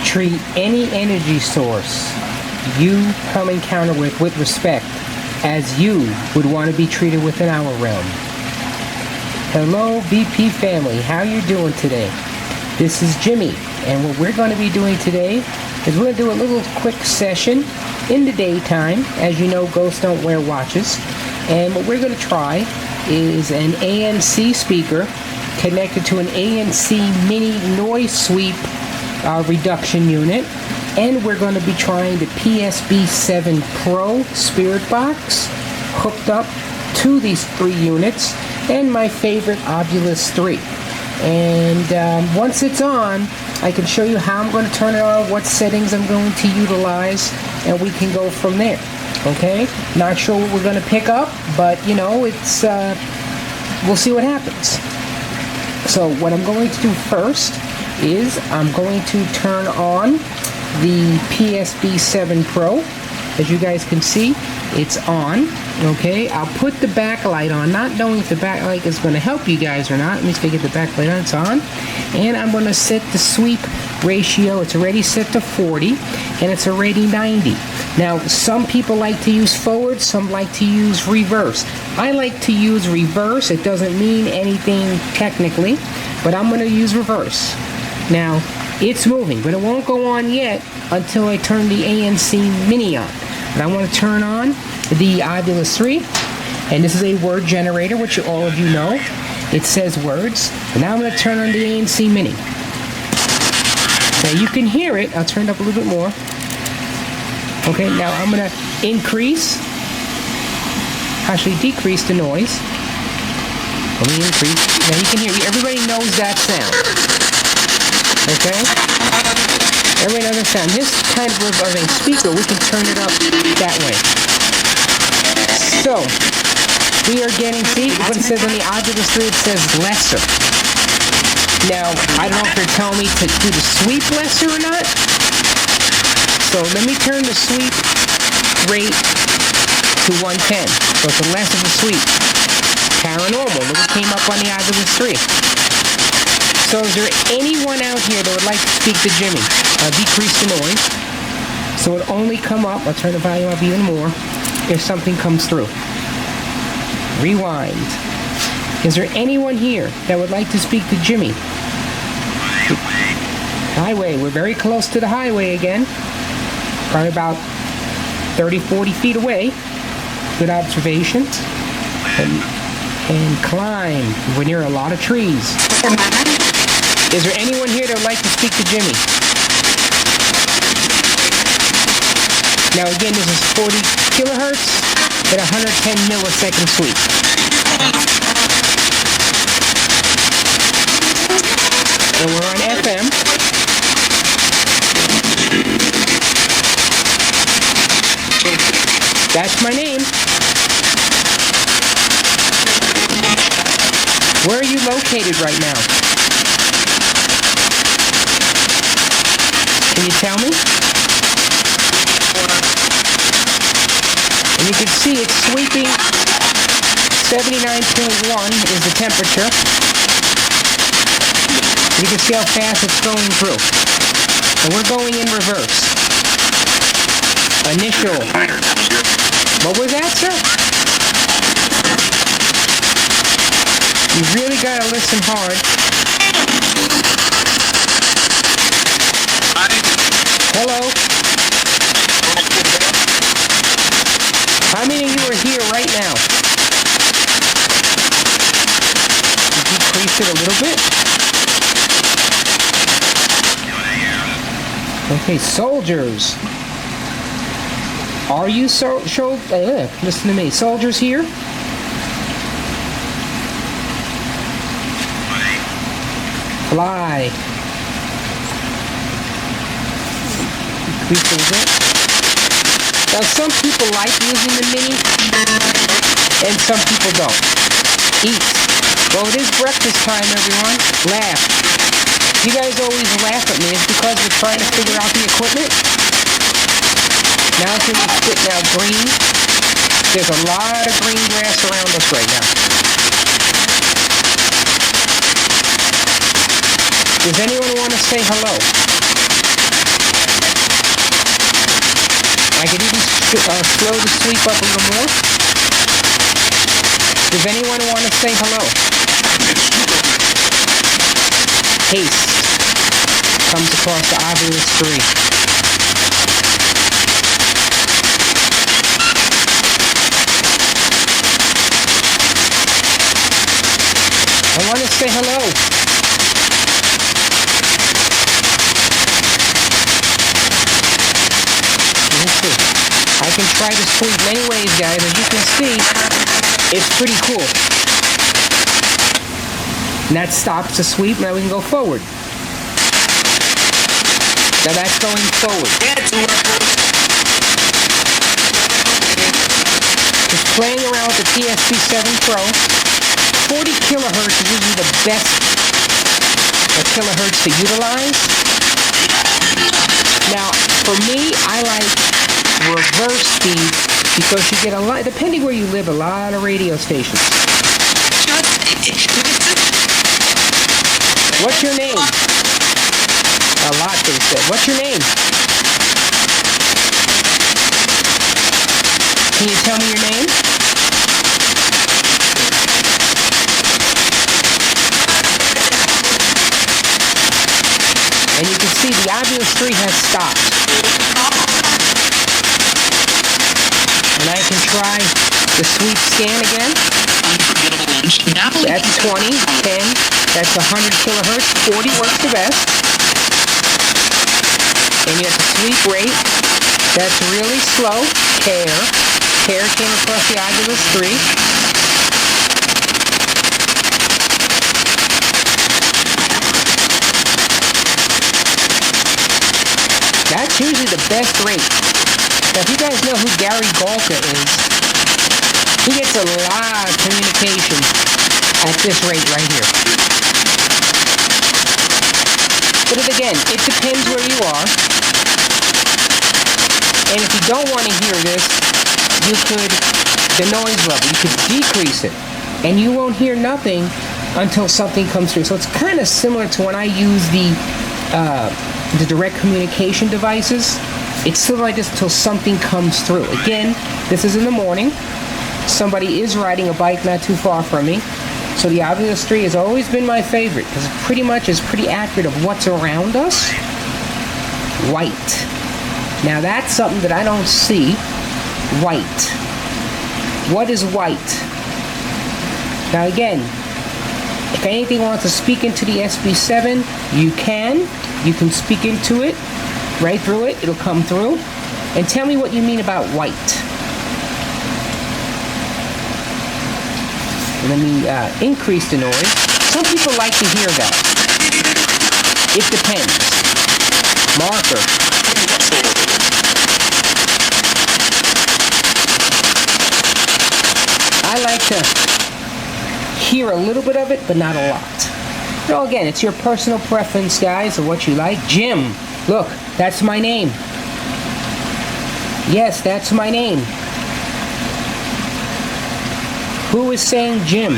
Treat any energy source you come encounter with respect, as you would want to be treated within our realm. Hello, BP family. How you doing today? This is Jimmy, and what we're going to be doing today is we're going to do a little quick session in the daytime. As you know, ghosts don't wear watches. And what we're going to try is an ANC speaker connected to an ANC-Mini noise sweep reduction unit. And we're going to be trying the PSB7 Pro Spirit Box hooked up to these three units, and my favorite Ovilus 3. And once it's on, I can show you how I'm going to turn it on, what settings I'm going to utilize, and we can go from there. Okay? Not sure what we're going to pick up, but you know, it's we'll see what happens. So what I'm going to do first is I'm going to turn on the PSB7 Pro. As you guys can see, it's on. Okay, I'll put the backlight on, not knowing if the backlight is going to help you guys or not. Let me get the backlight on. It's on. And I'm going to set the sweep ratio. It's already set to 40, and it's already 90. Now, some people like to use forward, some like to use reverse. I like to use reverse. It doesn't mean anything technically, but I'm going to use reverse. Now, it's moving, but it won't go on yet until I turn the ANC-Mini on. And I want to turn on the Ovilus 3, and this is a word generator, which all of you know. It says words. And now I'm going to turn on the ANC-Mini. Now you can hear it. I'll turn it up a little bit more. Okay, now I'm going to decrease the noise. Let me increase. Now you can hear, everybody knows that sound. Okay? Everybody knows that sound. This kind of a speaker, we can turn it up that way. So, we are getting, see what it says on the Ovilus 3, it says lesser. Now, I don't know if they're telling me to do the sweep lesser or not. So let me turn the sweep rate to 110. So it's a less of a sweep. Paranormal. Look what came up on the Ovilus 3. So is there anyone out here that would like to speak to Jimmy? I'll decrease the noise. So it'll only come up, I'll turn the volume up even more, if something comes through. Rewind. Is there anyone here that would like to speak to Jimmy? Highway. We're very close to the highway again. Probably about 30, 40 feet away. Good observation. And climb. We're near a lot of trees. Is there anyone here that would like to speak to Jimmy? Now again, this is 40 kilohertz at 110 millisecond sweep. And we're on FM. That's my name. Where are you located right now? Can you tell me? And you can see it's sweeping. 79.1 is the temperature. You can see how fast it's going through. And we're going in reverse. Initial. What was that, sir? You really gotta listen hard. Hello? How many of you are here right now? Decrease it a little bit. Okay, soldiers. Are you listen to me. Soldiers here? Fly. Increase a little bit. Now, some people like using the Mini, and some people don't. Eat. Well, it is breakfast time, everyone. Laugh. You guys always laugh at me. It's because we're trying to figure out the equipment. Now it's going to be spitting out green. There's a lot of green grass around us right now. Does anyone want to say hello? I could even slow the sweep up a little more. Does anyone want to say hello? Haste comes across the Ovilus 3. I want to say hello. Let's see. I can try to sweep many ways, guys. As you can see, it's pretty cool. And that stops the sweep. Now we can go forward. Now that's going forward. Just playing around with the PSP7 Pro. 40 kilohertz is usually the best kilohertz to utilize. Now, for me, I like reverse speed because you get a lot, depending where you live, a lot of radio stations. What's your name? A lot, they said. What's your name? Can you tell me your name? And you can see the Ovilus 3 has stopped. And I can try the sweep scan again. That's 20, 10, that's 100 kilohertz, 40 works the best. And you have the sweep rate, that's really slow, care. Care came across the Ovilus 3. That's usually the best rate. Now, if you guys know who Gary Golka is, he gets a lot of communication at this rate right here. But again, it depends where you are. And if you don't want to hear this, you could, the noise level, you could decrease it. And you won't hear nothing until something comes through. So it's kind of similar to when I use the direct communication devices. It's still like this until something comes through. Again, this is in the morning. Somebody is riding a bike not too far from me. So the Ovilus 3 has always been my favorite because it pretty much is pretty accurate of what's around us. White. Now that's something that I don't see. White. What is white? Now again, if anything wants to speak into the SB7, you can. You can speak into it, right through it. It'll come through. And tell me what you mean about white. Let me increase the noise. Some people like to hear that. It depends. Marker. I like to hear a little bit of it, but not a lot. So again, it's your personal preference, guys, of what you like. Jim, look, that's my name. Yes, that's my name. Who is saying Jim?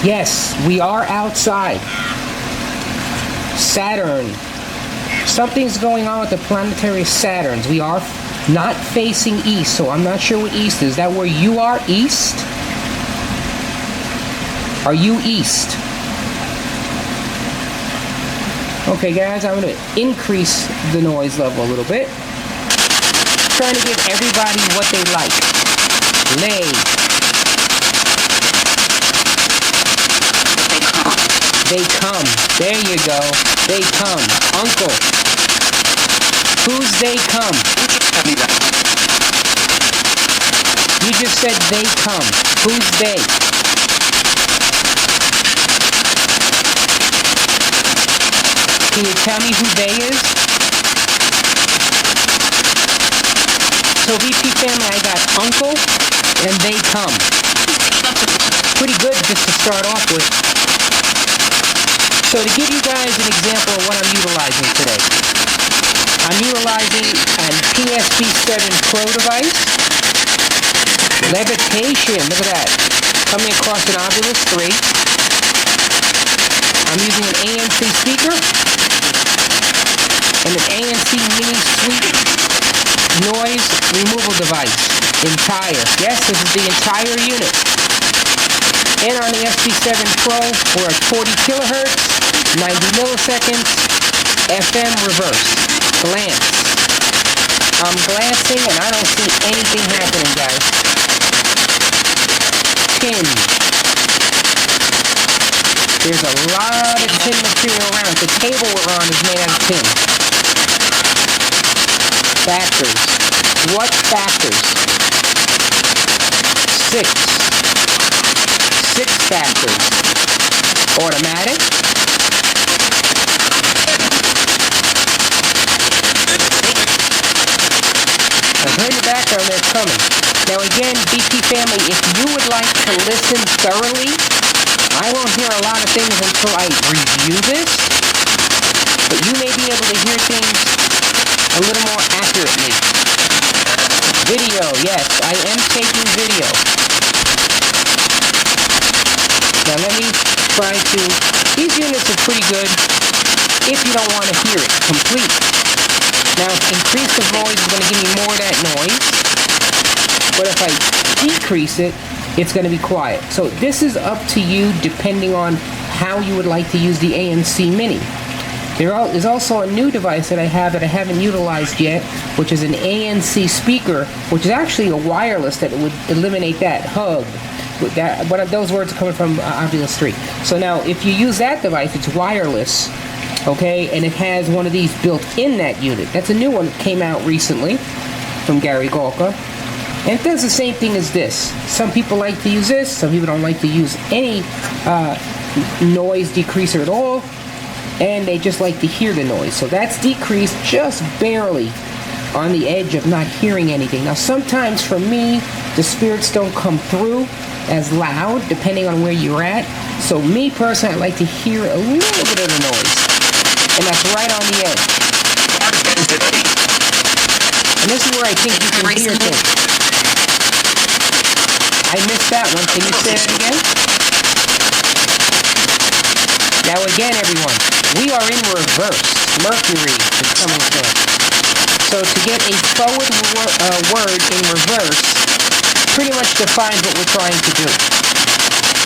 Yes, we are outside. Saturn. Something's going on with the planetary Saturns. We are not facing east, so I'm not sure what east is. Is that where you are, east? Are you east? Okay, guys, I'm going to increase the noise level a little bit. Trying to give everybody what they like. Lay. They come. There you go. They come. Uncle. Who's they come? You just said they come. Who's they? Can you tell me who they is? So VP family, I got uncle and they come. Pretty good just to start off with. So to give you guys an example of what I'm utilizing today. I'm utilizing a PSP7 Pro device. Levitation, look at that. Coming across an Ovilus 3. I'm using an ANC speaker and an ANC-Mini sweep noise removal device. Entire. Yes, this is the entire unit. And on the SP7 Pro, we're at 40 kilohertz, 90 milliseconds, FM reverse. Glance. I'm glancing and I don't see anything happening, guys. Tin. There's a lot of tin material around. The table we're on is made out of tin. Factors. What factors? 6. 6 factors. Automatic. I've heard in the background they're coming. Now again, BP family, if you would like to listen thoroughly, I won't hear a lot of things until I review this, but you may be able to hear things a little more accurately. Video, yes, I am taking video. Now let me try to, these units are pretty good if you don't want to hear it complete. Now increase the noise is going to give me more of that noise, but if I decrease it, it's going to be quiet. So this is up to you depending on how you would like to use the ANC-Mini. There is also a new device that I have that I haven't utilized yet, which is an ANC speaker, which is actually a wireless that would eliminate that hug. Those words are coming from Ovilus 3. So now if you use that device, it's wireless, okay, and it has one of these built in that unit. That's a new one that came out recently from Gary Golka. And it does the same thing as this. Some people like to use this, some people don't like to use any noise decreaser at all, and they just like to hear the noise. So that's decreased just barely on the edge of not hearing anything. Now sometimes for me, the spirits don't come through as loud depending on where you're at. So me personally, I like to hear a little bit of the noise. And that's right on the edge. And this is where I think you can hear things. I missed that one. Can you say it again? Now again, everyone, we are in reverse. Mercury is coming through. So to get a forward word in reverse pretty much defines what we're trying to do.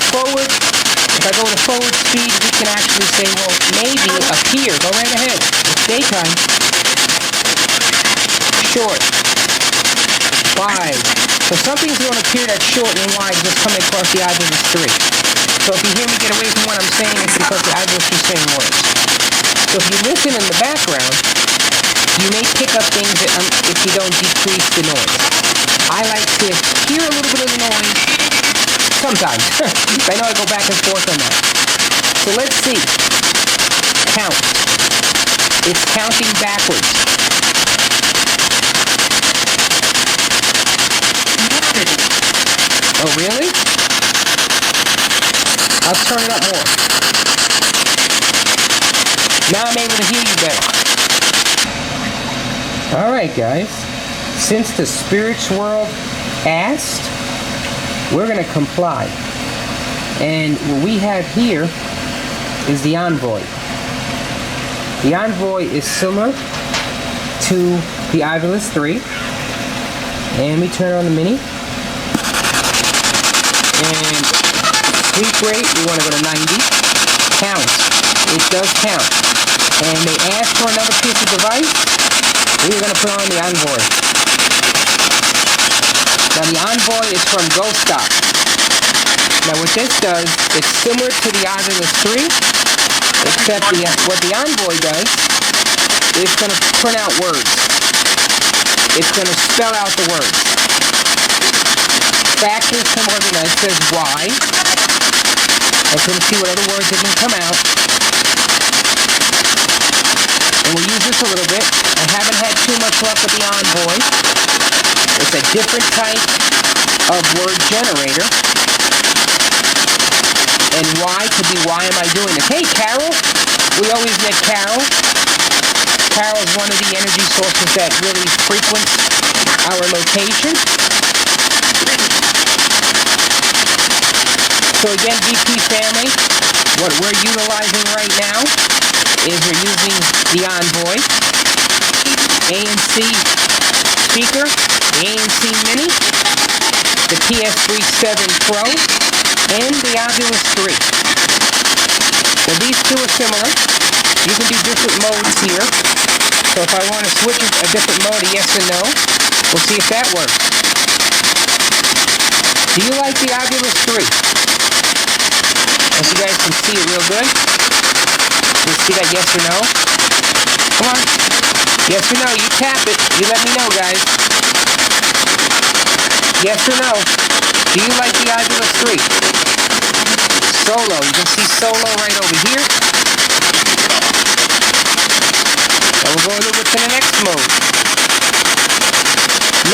Forward, if I go to forward speed, we can actually say, well, maybe up here. Go right ahead. It's daytime. Short. Wide. So something's going to appear that's short and wide just coming across the Ovilus 3. So if you hear me get away from what I'm saying, it's because the Ovilus is saying words. So if you listen in the background, you may pick up things that, if you don't decrease the noise. I like to hear a little bit of the noise sometimes. I know I go back and forth on that. So let's see. Count. It's counting backwards. Oh, really? I'll turn it up more. Now I'm able to hear you better. Alright, guys. Since the spirits world asked, we're going to comply. And what we have here is the Onvoy. The Onvoy is similar to the Ovilus 3. And we turn on the Mini. And sweep rate, we want to go to 90. Count. It does count. And they asked for another piece of device. We're going to put on the Onvoy. Now the Onvoy is from Ghost Stop. Now what this does, it's similar to the Ovilus 3, except what the Onvoy does, it's going to print out words. It's going to spell out the words. Factors come organized. It says why. I couldn't see what other words didn't come out. And we'll use this a little bit. I haven't had too much luck with the Onvoy. It's a different type of word generator. And why could be why am I doing this? Hey, Carol. We always get Carol. Carol is one of the energy sources that really frequents our location. So again, BP family, what we're utilizing right now is we're using the Onvoy ANC speaker 7 Pro and the Ovilus 3. Well, these two are similar. You can do different modes here. So if I want to switch a different mode to yes or no, we'll see if that works. Do you like the Ovilus 3? If you guys can see it real good. Let's see that yes or no. Come on. Yes or no. You tap it. You let me know, guys. Yes or no. Do you like the Ovilus 3? Solo. You can see solo right over here. And we'll go over to the next mode.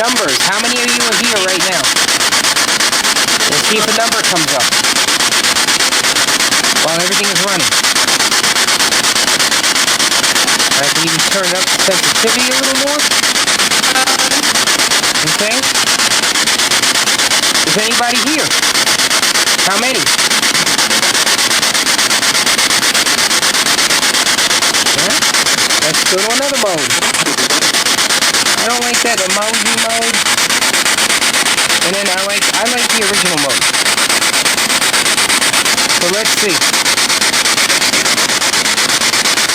Numbers. How many of you are here right now? We'll see if a number comes up while everything is running. I can even turn up the sensitivity a little more. Okay. Is anybody here? How many? Yeah. Let's go to another mode. I don't like that emoji mode. And then I like the original mode. So let's see.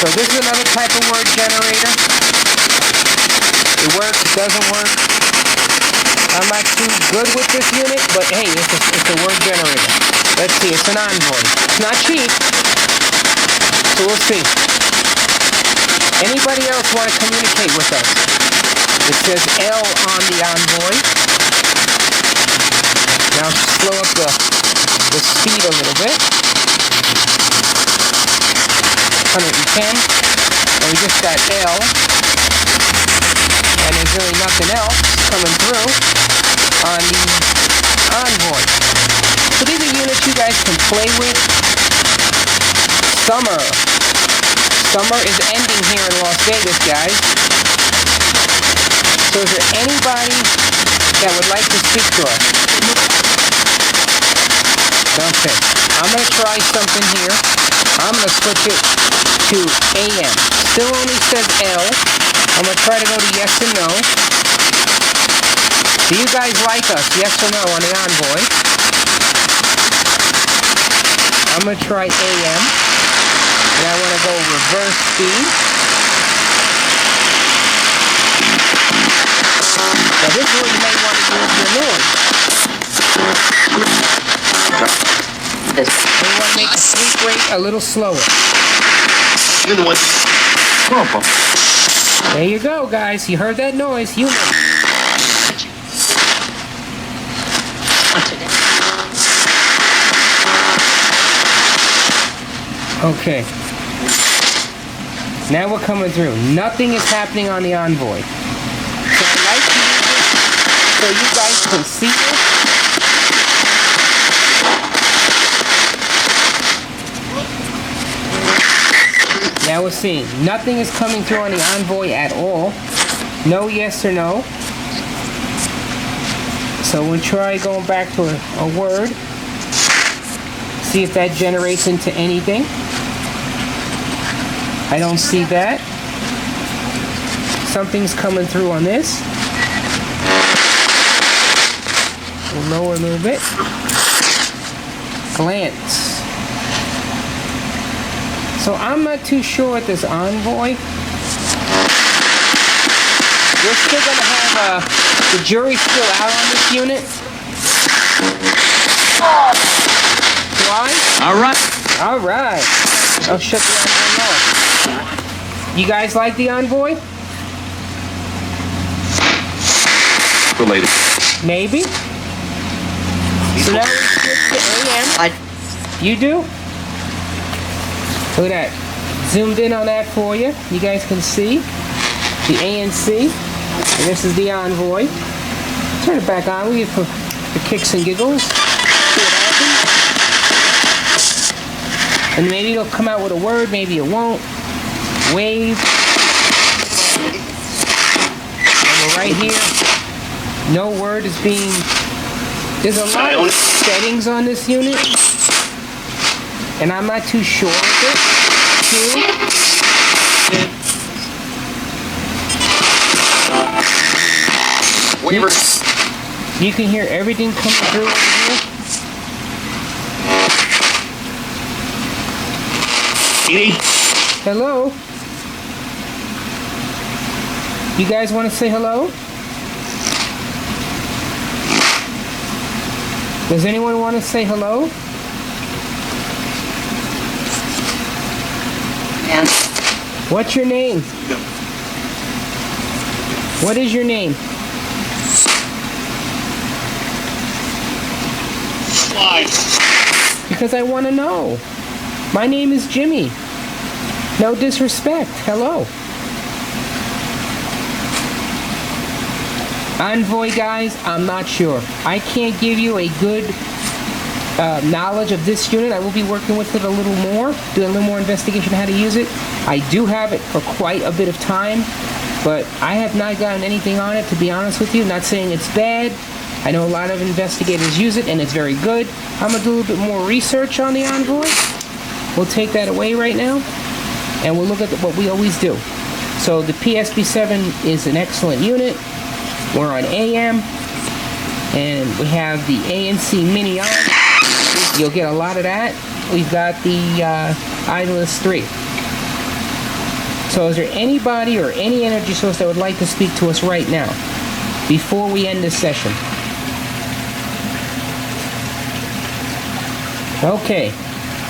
So this is another type of word generator. It works, it doesn't work. I'm not too good with this unit, but hey, it's a word generator. Let's see, it's an Onvoy. It's not cheap, so we'll see. Anybody else want to communicate with us? It says L on the Onvoy. Now slow up the speed a little bit. 110, and we just got L, and there's really nothing else coming through on the Onvoy. So these are units you guys can play with. Summer is ending here in Las Vegas, guys. So is there anybody that would like to speak to us? Okay, I'm going to try something here. I'm going to switch it to AM. Still only says L. I'm going to try to go to yes and no. Do you guys like us? Yes or no on the Onvoy? I'm going to try AM. And I want to go reverse speed. Now this is what you may want to do with your noise. We want to make the sleep rate a little slower. There you go, guys. You heard that noise. You know. Okay. Now we're coming through. Nothing is happening on the Onvoy. So I like to use it so you guys can see it. Now we're seeing nothing is coming through on the Onvoy at all. No yes or no. So we'll try going back to a word. See if that generates into anything. I don't see that. Something's coming through on this. We'll lower a little bit. Glance. So I'm not too sure with this Onvoy. We're still going to have the jury's still out on this unit. Why? All right. I'll shut the Onvoy off. You guys like the Onvoy? Related. Maybe. So now we switch to AM. You do? Look at that. Zoomed in on that for you. You guys can see the ANC. And this is the Onvoy. Turn it back on. We for kicks and giggles. See what happens. And maybe it'll come out with a word. Maybe it won't. Wave. And we're right here. No word is being... There's a lot of settings on this unit. And I'm not too sure with it. You can hear everything coming through over here. Hello? You guys want to say hello? Does anyone want to say hello? Yes. What's your name? What is your name? Why? Because I want to know. My name is Jimmy. No disrespect. Hello. Onvoy, guys, I'm not sure. I can't give you a good knowledge of this unit. I will be working with it a little more, doing a little more investigation on how to use it. I do have it for quite a bit of time, but I have not gotten anything on it, to be honest with you. Not saying it's bad. I know a lot of investigators use it, and it's very good. I'm going to do a little bit more research on the Onvoy. We'll take that away right now, and we'll look at what we always do. So the PSB7 is an excellent unit. We're on AM, and we have the ANC-Mini on. You'll get a lot of that. We've got the Ovilus 3. So is there anybody or any energy source that would like to speak to us right now before we end this session? Okay.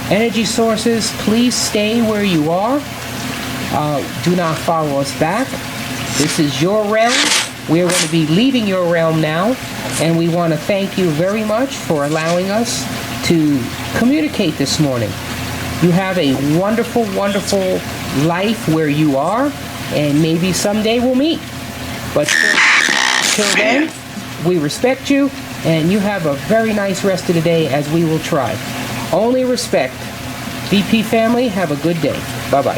Energy sources, please stay where you are. Do not follow us back. This is your realm. We are going to be leaving your realm now, and we want to thank you very much for allowing us to communicate this morning. You have a wonderful, wonderful life where you are, and maybe someday we'll meet. But till then, we respect you, and you have a very nice rest of the day, as we will try. Only respect. VP family, have a good day. Bye-bye.